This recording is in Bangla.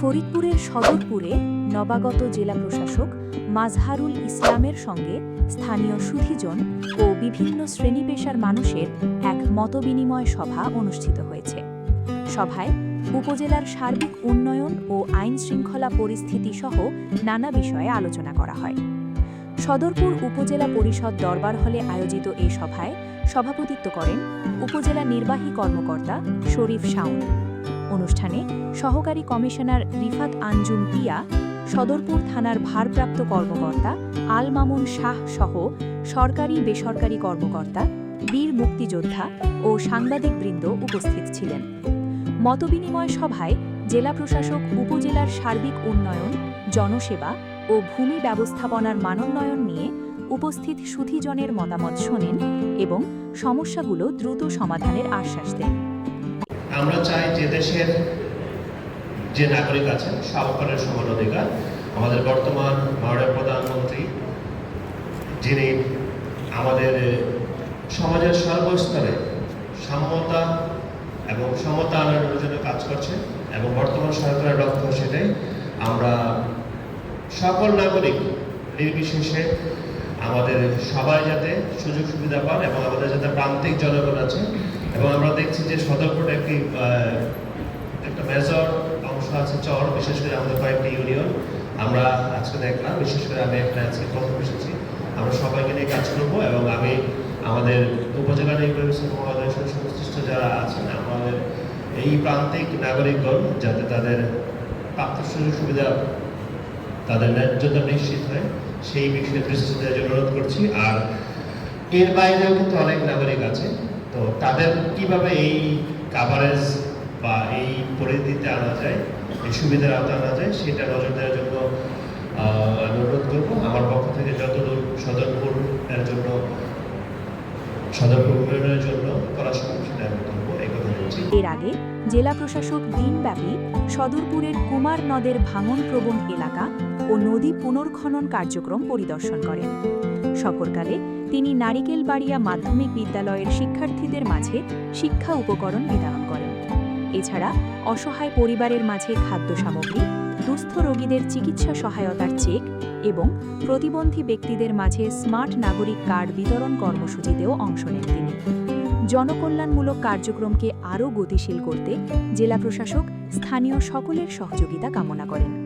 ফরিদপুরের সদরপুরে নবাগত জেলা প্রশাসক মাজহারুল ইসলামের সঙ্গে স্থানীয় সুধীজন ও বিভিন্ন শ্রেণী-পেশার মানুষের এক মতবিনিময় সভা অনুষ্ঠিত হয়েছে। সভায় উপজেলার সার্বিক উন্নয়ন ও আইনশৃঙ্খলা পরিস্থিতি সহ নানা বিষয়ে আলোচনা করা হয়। সদরপুর উপজেলা পরিষদ দরবার হলে আয়োজিত এই সভায় সভাপতিত্ব করেন উপজেলা নির্বাহী কর্মকর্তা শরীফ শাওন। অনুষ্ঠানে সহকারী কমিশনার রিফাত আঞ্জুম পিয়া, সদরপুর থানার ভারপ্রাপ্ত কর্মকর্তা আল মামুন শাহ সহ সরকারি বেসরকারি কর্মকর্তা, বীর মুক্তিযোদ্ধা ও সাংবাদিকবৃন্দ উপস্থিত ছিলেন। মতবিনিময় সভায় জেলা প্রশাসক উপজেলার সার্বিক উন্নয়ন, জনসেবা ও ভূমি ব্যবস্থাপনার মানোন্নয়ন নিয়ে উপস্থিত সুধীজনের মতামত শোনেন এবং সমস্যাগুলো দ্রুত সমাধানের আশ্বাস দেন। আমরা চাই যে দেশের যে নাগরিক আছেন সকলের সমান অধিকার। আমাদের বর্তমান মাননীয় প্রধানমন্ত্রী, যিনি আমাদের সমাজের সর্বস্তরে সাম্যতা এবং সমতা আনার জন্য কাজ করছেন এবং বর্তমান সরকারের লক্ষ্য সেটাই। আমরা সকল নাগরিক নির্বিশেষে আমাদের সবাই যাতে সুযোগ সুবিধা পান এবং আমাদের যাতে প্রান্তিক জনগণ আছে। এবং আমরা দেখছি যে সদরপুর একটা মেজর অংশ আছে চর, বিশেষ করে আমাদের কয়েকটি ইউনিয়ন। আমরা আজকে দেখলাম, বিশেষ করে আমি একটা আজকে প্রথম এসেছি, আমরা সবাইকে নিয়ে কাজ করবো এবং আমি আমাদের উপজেলা নির্বাহী মহোদয়ের সাথে সংশ্লিষ্ট যারা আছেন, আমাদের এই প্রান্তিক নাগরিকগণ যাতে তাদের প্রাপ্ত সুযোগ সুবিধা তাদের ন্যায্যতা নিশ্চিত হয় সেই বিষয়ে দৃষ্টি দেওয়ার জন্য অনুরোধ করছি। আর এর বাইরেও কিন্তু অনেক নাগরিক আছে, তো তাদের কিভাবে এই কাভারেজ বা এই পরিধিতে আনা যায়, এই সুবিধার আওতায় আনা যায়, সেটা নজর দেওয়ার জন্য আমি অনুরোধ করবো। আমার পক্ষ থেকে যতদূর সদরপুরের জন্য, সদরপুর উন্নয়নের জন্য করা সম্ভব সেটা আমি করবো, এই কথা বলছি। এর আগে জেলা প্রশাসক দিনব্যাপী সদরপুরের কুমার নদের ভাঙনপ্রবণ এলাকা ও নদী পুনর্খনন কার্যক্রম পরিদর্শন করেন। সফরকালে তিনি নারিকেলবাড়িয়া মাধ্যমিক বিদ্যালয়ের শিক্ষার্থীদের মাঝে শিক্ষা উপকরণ বিতরণ করেন। এছাড়া অসহায় পরিবারের মাঝে খাদ্য সামগ্রী, দুস্থ রোগীদের চিকিৎসা সহায়তার চেক এবং প্রতিবন্ধী ব্যক্তিদের মাঝে স্মার্ট নাগরিক কার্ড বিতরণ কর্মসূচিতেও অংশ নেন তিনি। জনকল্যাণমূলক কার্যক্রমকে আরও গতিশীল করতে জেলা প্রশাসক স্থানীয় সকলের সহযোগিতা কামনা করেন।